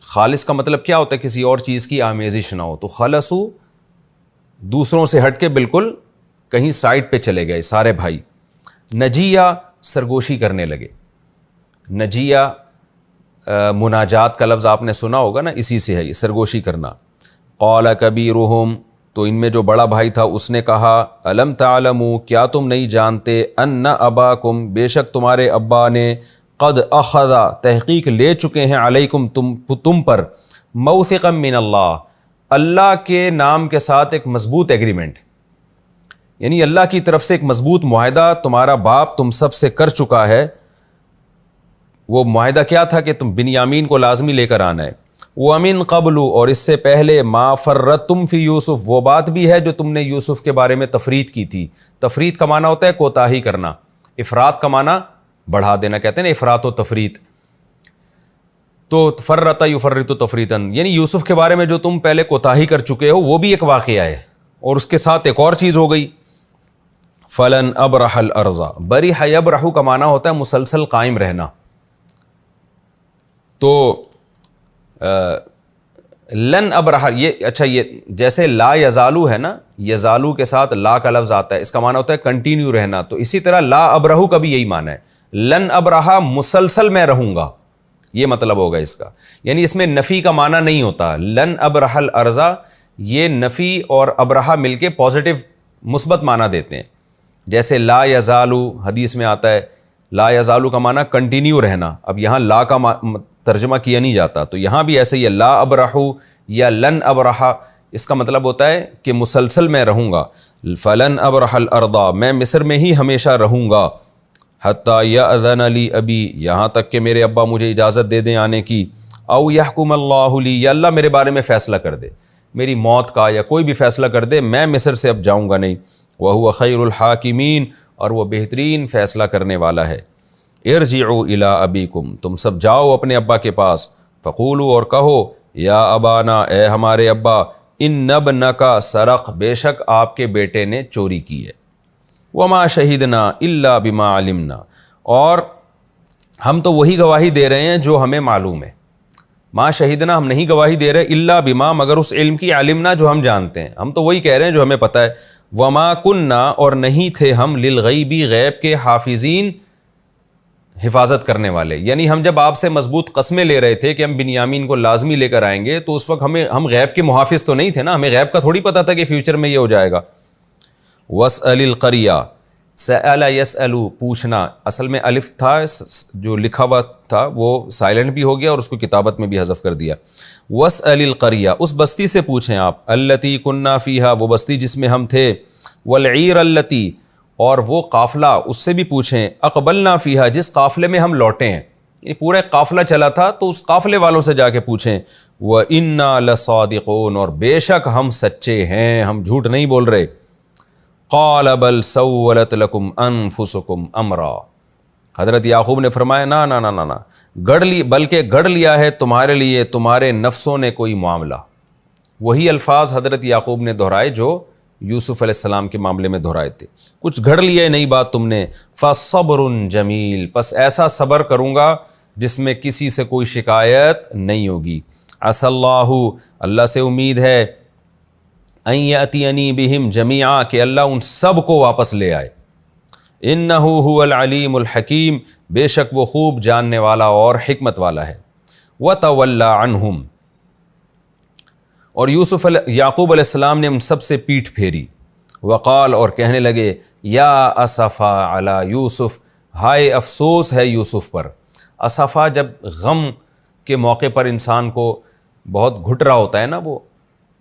خالص کا مطلب کیا ہوتا ہے؟ کسی اور چیز کی آمیزش نہ ہو، تو خلصوا دوسروں سے ہٹ کے بالکل کہیں سائڈ پہ چلے گئے سارے بھائی۔ نجیہ سرگوشی کرنے لگے۔ نجیہ مناجات کا لفظ آپ نے سنا ہوگا نا، اسی سے ہے یہ سرگوشی کرنا۔ قال کبیرہم، تو ان میں جو بڑا بھائی تھا اس نے کہا، الم تعلموا، کیا تم نہیں جانتے، ان اباکم، بے شک تمہارے ابا نے، قد اخذ، تحقیق لے چکے ہیں، علیکم، تم پر، موثقا من اللہ، اللہ کے نام کے ساتھ ایک مضبوط ایگریمنٹ، یعنی اللہ کی طرف سے ایک مضبوط معاہدہ تمہارا باپ تم سب سے کر چکا ہے۔ وہ معاہدہ کیا تھا کہ تم بنیامین کو لازمی لے کر آنا ہے۔ وَمِن قَبْلُ، اور اس سے پہلے، مَا فَرَّطْتُمْ فِي یوسف، وہ بات بھی ہے جو تم نے یوسف کے بارے میں تفریط کی تھی۔ تفریط کا معنی ہوتا ہے کوتاہی کرنا، افراط کا معنی بڑھا دینا، کہتے ہیں نا افراط و تفریط۔ تو فرط یفرط تفریطاً، یعنی یوسف کے بارے میں جو تم پہلے کوتاہی کر چکے ہو وہ بھی ایک واقعہ ہے، اور اس کے ساتھ ایک اور چیز ہو گئی، فلن ابرح الارض، بریح یبرح کا معنی ہوتا ہے مسلسل قائم رہنا۔ تو لن ابرح، یہ اچھا، یہ جیسے لا یزالو ہے نا، یزالو کے ساتھ لا کا لفظ آتا ہے، اس کا معنی ہوتا ہے کنٹینیو رہنا، تو اسی طرح لا ابرح کا بھی یہی معنی ہے، لن ابرح مسلسل میں رہوں گا، یہ مطلب ہوگا اس کا، یعنی اس میں نفی کا معنی نہیں ہوتا۔ لن ابرح الارض، یہ نفی اور ابرح مل کے پازیٹیو مثبت معنی دیتے ہیں، جیسے لا یزالو حدیث میں آتا ہے، لا یزالو کا معنی کنٹینیو رہنا، اب یہاں لا کا ترجمہ کیا نہیں جاتا، تو یہاں بھی ایسے ہی لا ابرح یا لن ابرح، اس کا مطلب ہوتا ہے کہ مسلسل میں رہوں گا۔ فلن ابرح الارض، میں مصر میں ہی ہمیشہ رہوں گا، حتی یأذن لی ابی، یہاں تک کہ میرے ابا مجھے اجازت دے دیں آنے کی، او یحکم اللہ لی، یا اللہ میرے بارے میں فیصلہ کر دے، میری موت کا یا کوئی بھی فیصلہ کر دے، میں مصر سے اب جاؤں گا نہیں۔ وَهُوَ خَيْرُ الْحَاكِمِينَ، اور وہ بہترین فیصلہ کرنے والا ہے۔ ارجعوا الی ابیکم، تم سب جاؤ اپنے ابا کے پاس، فقولوا، اور کہو، یا ابانا، اے ہمارے ابا، ان ابنک سرق، بے شک آپ کے بیٹے نے چوری کی ہے، وما شہدنا الا بما علمنا، اور ہم تو وہی گواہی دے رہے ہیں جو ہمیں معلوم ہے۔ ما شہدنا، ہم نہیں گواہی دے رہے، الا بما، مگر اس علم کی، علمنا جو ہم جانتے ہیں، ہم تو وہی کہہ رہے ہیں جو ہمیں پتہ ہے۔ وما کننا، اور نہیں تھے ہم، للغیبی، غیب کے، حافظین، حفاظت کرنے والے، یعنی ہم جب آپ سے مضبوط قسمیں لے رہے تھے کہ ہم بنیامین کو لازمی لے کر آئیں گے، تو اس وقت ہم غیب کے محافظ تو نہیں تھے نا، ہمیں غیب کا تھوڑی پتہ تھا کہ فیوچر میں یہ ہو جائے گا۔ واسأل القریہ، سأل یسأل، پوچھنا، اصل میں الف تھا جو لکھا ہوا تھا وہ سائلنٹ بھی ہو گیا اور اس کو کتابت میں بھی حذف کر دیا۔ واسأل القریہ، اس بستی سے پوچھیں آپ، التی کننا فیہا، وہ بستی جس میں ہم تھے، والعیر التی، اور وہ قافلہ، اس سے بھی پوچھیں، اقبلنا فیہا، جس قافلے میں ہم لوٹے ہیں، یہ پورا ایک قافلہ چلا تھا تو اس قافلے والوں سے جا کے پوچھیں۔ وَإِنَّا لَصَادِقُونَ، اور بے شک ہم سچے ہیں، ہم جھوٹ نہیں بول رہے۔ قَالَ بَلْ سَوَّلَتْ لَكُمْ أَنفُسُكُمْ أَمْرًا، حضرت یعقوب نے فرمایا، نا، بلکہ گڑھ لیا ہے تمہارے لیے تمہارے نفسوں نے کوئی معاملہ۔ وہی الفاظ حضرت یعقوب نے دہرائے جو یوسف علیہ السلام کے معاملے میں دہرائے تھے، کچھ گھڑ لیے نئی بات تم نے۔ فَصَبْرٌ جَمِيلٌ، پس ایسا صبر کروں گا جس میں کسی سے کوئی شکایت نہیں ہوگی۔ عَسَى اللّٰهُ، اللہ سے امید ہے، أَن يَأْتِيَنِي بِهِمْ جَمِيعًا، کہ اللہ ان سب کو واپس لے آئے۔ إِنَّهُ هُوَ الْعَلِيمُ الْحَكِيمُ، بے شک وہ خوب جاننے والا اور حکمت والا ہے۔ وَتَوَلَّى عَنْهُمْ، اور یعقوب علیہ السلام نے ان سب سے پیٹھ پھیری۔ وقال، اور کہنے لگے، یا اسفا علی یوسف، ہائے افسوس ہے یوسف پر. اسفا جب غم کے موقع پر انسان کو بہت گھٹ رہا ہوتا ہے نا، وہ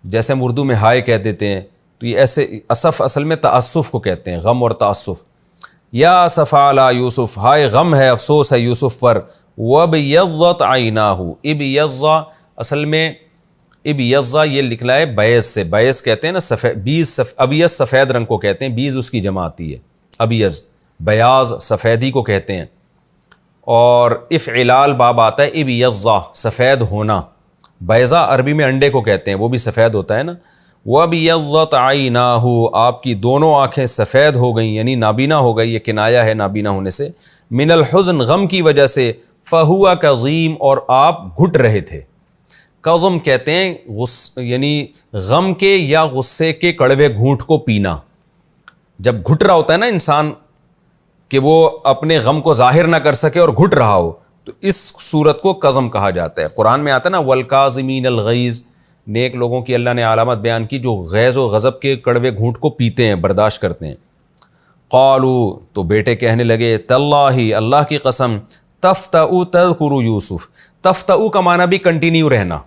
جیسے ہم اردو میں ہائے کہہ دیتے ہیں، تو یہ ایسے اسف اصل میں تاسف کو کہتے ہیں، غم اور تاسف. یا اسفا علی یوسف، ہائے غم ہے، افسوس ہے یوسف پر. وابیضت عیناہ، ابیضا اصل میں ابیضا یہ لکھنا ہے بیض سے، بیض کہتے ہیں نا سفید بیج، ابیض سفید رنگ کو کہتے ہیں، بیج اس کی جمع آتی ہے، ابیض بیاض سفیدی کو کہتے ہیں. اور افعلال باب آتا ہے ابیضا سفید ہونا، بیضا عربی میں انڈے کو کہتے ہیں، وہ بھی سفید ہوتا ہے نا. وابیضت عیناہ، آپ کی دونوں آنکھیں سفید ہو گئیں، یعنی نابینا ہو گئی، یہ کنایہ ہے نابینا ہونے سے. من الحزن غم کی وجہ سے. فہوا کظیم اور آپ گھٹ رہے تھے. کظم کہتے ہیں یعنی غم کے یا غصے کے کڑوے گھونٹ کو پینا. جب گھٹ رہا ہوتا ہے نا انسان کہ وہ اپنے غم کو ظاہر نہ کر سکے اور گھٹ رہا ہو، تو اس صورت کو کظم کہا جاتا ہے. قرآن میں آتا ہے نا والکاظمین الغیظ، نیک لوگوں کی اللہ نے علامت بیان کی جو غیظ و غضب کے کڑوے گھونٹ کو پیتے ہیں، برداشت کرتے ہیں. قالو تو بیٹے کہنے لگے تاللہ اللہ کی قسم، تفتأ تذکر یوسف. تفتأ کا معنی بھی کنٹینیو رہنا،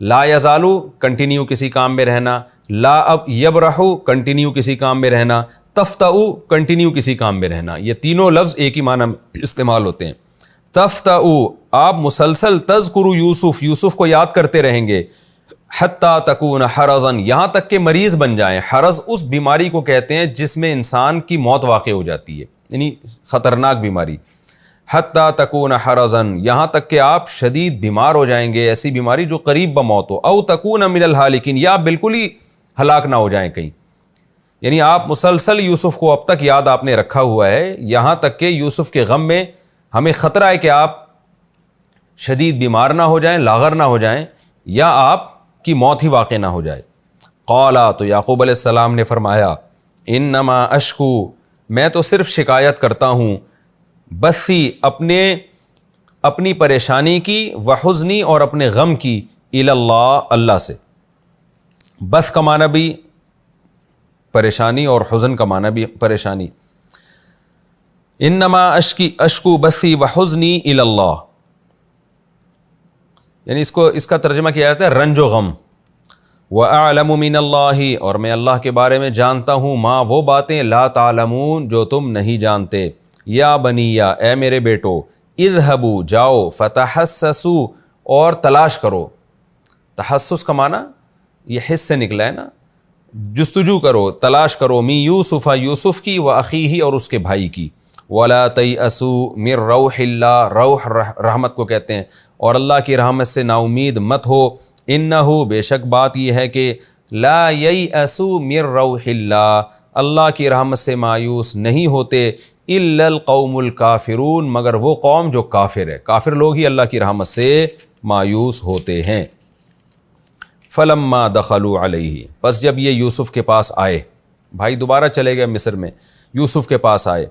لا یزالو کنٹینیو کسی کام میں رہنا، لا اب یبرحو کنٹینیو کسی کام میں رہنا، تفتأ کنٹینیو کسی کام میں رہنا. یہ تینوں لفظ ایک ہی معنی میں استعمال ہوتے ہیں. تفتأ آپ مسلسل، تذکر یوسف یوسف کو یاد کرتے رہیں گے، حتیٰ تکون حرزن یہاں تک کہ مریض بن جائیں. حرز اس بیماری کو کہتے ہیں جس میں انسان کی موت واقع ہو جاتی ہے، یعنی خطرناک بیماری. حتیٰ تکون حرزن یہاں تک کہ آپ شدید بیمار ہو جائیں گے، ایسی بیماری جو قریب بموت ہو. او تکون من الہالکین یا آپ بالکل ہی ہلاک نہ ہو جائیں کہیں. یعنی آپ مسلسل یوسف کو اب تک یاد آپ نے رکھا ہوا ہے، یہاں تک کہ یوسف کے غم میں ہمیں خطرہ ہے کہ آپ شدید بیمار نہ ہو جائیں، لاغر نہ ہو جائیں، یا آپ کی موت ہی واقع نہ ہو جائے. قالا تو یعقوب علیہ السلام نے فرمایا انما اشکو میں تو صرف شکایت کرتا ہوں، بثی اپنی پریشانی کی، وحزنی اور اپنے غم کی، الی اللہ اللہ سے. بث کا معنی بھی پریشانی اور حزن کا معنی بھی پریشانی. انما اشکو بثی وحزنی الی اللہ، یعنی اس کا ترجمہ کیا جاتا ہے رنج و غم. وَأَعْلَمُ مِنَ اللَّهِ اور میں اللہ کے بارے میں جانتا ہوں، ما وہ باتیں لا تعلمون جو تم نہیں جانتے. یا بنیا اے میرے بیٹو، اذهبوا جاؤ، فتحسسوا اور تلاش کرو. تحسس کا معنی یہ حس سے نکلا ہے نا، جستجو کرو، تلاش کرو، می یوسف یوسف کی، و اخیہ اور اس کے بھائی کی. وَلَا تَيْأَسُوا مِن رَوْحِ اللَّهِ روح رحمت کو کہتے ہیں، اور اللہ کی رحمت سے نا امید مت ہو. انہو بے شک بات یہ ہے کہ لا ییأسوا من روح اللہ اللہ کی رحمت سے مایوس نہیں ہوتے، الا القوم الکافرون مگر وہ قوم جو کافر ہے. کافر لوگ ہی اللہ کی رحمت سے مایوس ہوتے ہیں. فلما دخلوا علیہ پس جب یہ یوسف کے پاس آئے، بھائی دوبارہ چلے گئے مصر میں، یوسف کے پاس آئے.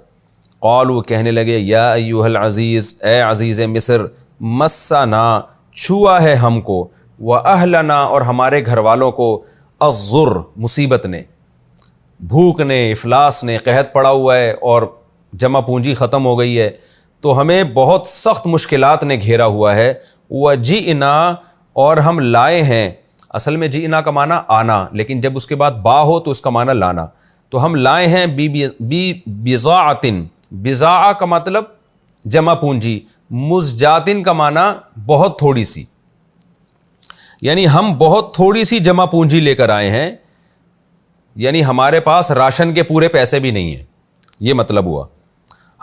قالوا کہنے لگے یا ایھا العزیز اے عزیز مصر، مسنا چھوا ہے ہم کو، وَأَهْلَنَا اور ہمارے گھر والوں کو، الضر مصیبت نے، بھوک نے، افلاس نے، قحط پڑا ہوا ہے اور جمع پونجی ختم ہو گئی ہے، تو ہمیں بہت سخت مشکلات نے گھیرا ہوا ہے. وَجِئْنَا اور ہم لائے ہیں، اصل میں جئنا کا معنی آنا، لیکن جب اس کے بعد با ہو تو اس کا معنی لانا. تو ہم لائے ہیں بِضَاعَةٍ، بضاعہ کا مطلب جمع پونجی، مزجاتن کا معنی بہت تھوڑی سی، یعنی ہم بہت تھوڑی سی جمع پونجی لے کر آئے ہیں، یعنی ہمارے پاس راشن کے پورے پیسے بھی نہیں ہیں، یہ مطلب ہوا.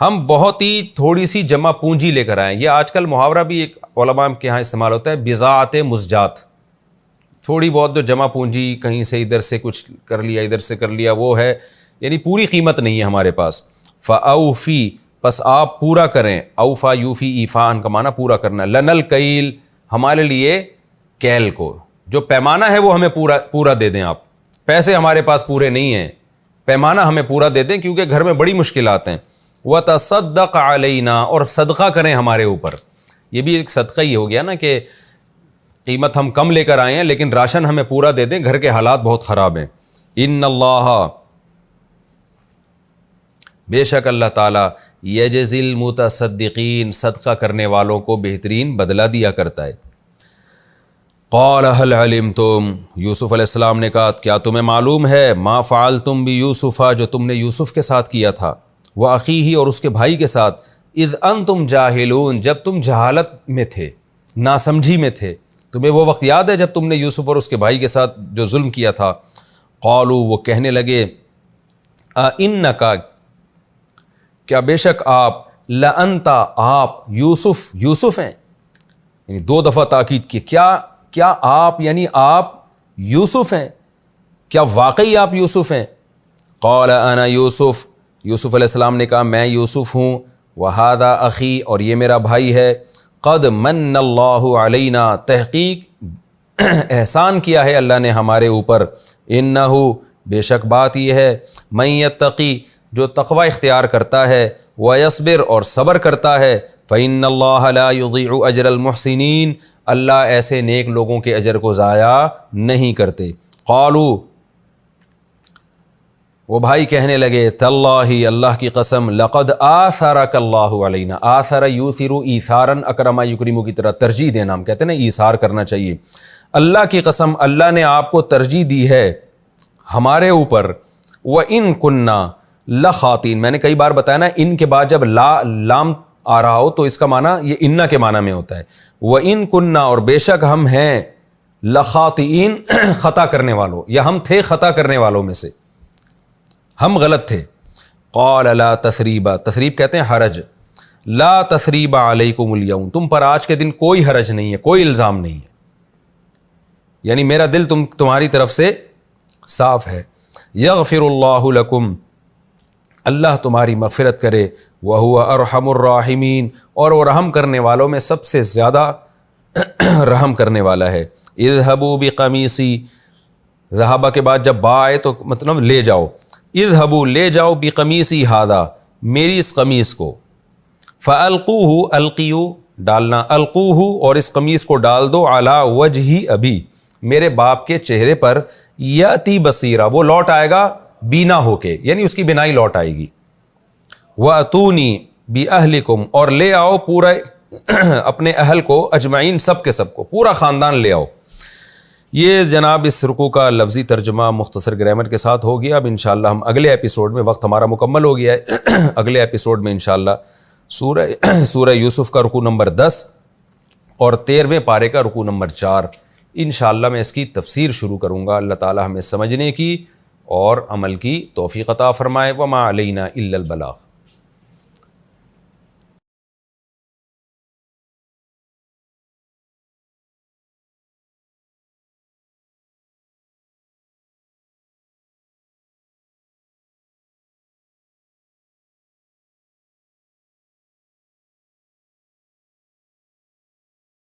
ہم بہت ہی تھوڑی سی جمع پونجی لے کر آئے. یہ آج کل محاورہ بھی ایک علماء کے ہاں استعمال ہوتا ہے، بضاعت مزجات، تھوڑی بہت جو جمع پونجی کہیں سے ادھر سے کچھ کر لیا ادھر سے کر لیا وہ ہے، یعنی پوری قیمت نہیں ہے ہمارے پاس. فاوفی پس آپ پورا کریں، اوفا یوفی ایفان کا معنی پورا کرنا. لن الکیل ہمارے لیے کیل کو، جو پیمانہ ہے وہ ہمیں پورا دے دیں. آپ پیسے ہمارے پاس پورے نہیں ہیں، پیمانہ ہمیں پورا دے دیں کیونکہ گھر میں بڑی مشکلات ہیں. وتصدق علینا اور صدقہ کریں ہمارے اوپر. یہ بھی ایک صدقہ ہی ہو گیا نا کہ قیمت ہم کم لے کر آئے ہیں لیکن راشن ہمیں پورا دے دیں، گھر کے حالات بہت خراب ہیں. ان اللہ بے شک اللہ تعالیٰ یجزی المتصدقین صدقہ کرنے والوں کو بہترین بدلہ دیا کرتا ہے۔ قال هل علمتم، یوسف علیہ السلام نے کہا کیا تمہیں معلوم ہے ما فعلتم بیوسف، جو تم نے یوسف کے ساتھ کیا تھا، واخیہ اور اس کے بھائی کے ساتھ، اذ انتم جاہلون جب تم جہالت میں تھے، ناسمجھی میں تھے، تمہیں وہ وقت یاد ہے جب تم نے یوسف اور اس کے بھائی کے ساتھ جو ظلم کیا تھا؟ قالوا وہ کہنے لگے انکا کیا بے شک آپ، لانتا آپ، یوسف ہیں، یعنی دو دفعہ تاکید کی، کیا آپ یعنی آپ یوسف ہیں، کیا واقعی آپ یوسف ہیں؟ قال انا یوسف، یوسف علیہ السلام نے کہا میں یوسف ہوں، وہذا اخی اور یہ میرا بھائی ہے، قد من اللہ علینا تحقیق احسان کیا ہے اللہ نے ہمارے اوپر، انہ بے شک بات یہ ہے، من یتقی جو تقوی اختیار کرتا ہے، ویصبر اور صبر کرتا ہے، فإن اللہ لا یضیع اجر المحسنین اللہ ایسے نیک لوگوں کے اجر کو ضائع نہیں کرتے۔ قالو وہ بھائی کہنے لگے تاللہ اللہ کی قسم، لقد آثرک اللہ علینا، آثر یوثر ایثارا اکرم یکرم کی طرح ترجیح دینا، ہم کہتے ہیں نا ایثار کرنا چاہیے، اللہ کی قسم اللہ نے آپ کو ترجیح دی ہے ہمارے اوپر، وَإِن كُنَّا لَخَاطِئِينَ میں نے کئی بار بتایا نا ان کے بعد جب لام آ رہا ہو تو اس کا معنی یہ انا کے معنی میں ہوتا ہے، وَإِن كُنَّا اور بے شک ہم ہیں، لَخَاطِئِينَ خطا کرنے والوں، یا ہم تھے خطا کرنے والوں میں سے، ہم غلط تھے۔ قال لا تثریب، تثریب کہتے ہیں حرج، لا تثریب علیکم اليوم تم پر آج کے دن کوئی حرج نہیں ہے، کوئی الزام نہیں ہے، یعنی میرا دل تمہاری طرف سے صاف ہے۔ یغفر اللہ لکم اللہ تمہاری مغفرت کرے، وہو ارحم الراحمین اور وہ رحم کرنے والوں میں سب سے زیادہ رحم کرنے والا ہے۔ اذهبوا بقمیصی، ذہابہ کے بعد جب با آئے تو مطلب لے جاؤ، اذهبوا لے جاؤ بقمیصی ھذا میری اس قمیص کو، فالقوہ القیو ڈالنا، القوہ اور اس قمیص کو ڈال دو، علی وجہ ابی میرے باپ کے چہرے پر، یاتی بصیرہ وہ لوٹ آئے گا بینا ہو کے، یعنی اس کی بینائی لوٹ آئے گی، واتونی باہلکم اور لے آؤ پورا اپنے اہل کو، اجمعین سب کے سب کو، پورا خاندان لے آؤ۔ یہ جناب اس رکوع کا لفظی ترجمہ مختصر گرامر کے ساتھ ہو گیا۔ اب انشاءاللہ ہم اگلے ایپیسوڈ میں، وقت ہمارا مکمل ہو گیا ہے، اگلے ایپیسوڈ میں انشاءاللہ سورہ یوسف کا رکوع نمبر 10 اور 13ویں پارے کا رکوع نمبر 4 انشاءاللہ میں اس کی تفسیر شروع کروں گا۔ اللہ تعالی ہمیں سمجھنے کی اور عمل کی توفیق عطا فرمائے۔ وما علینا الا البلاغ۔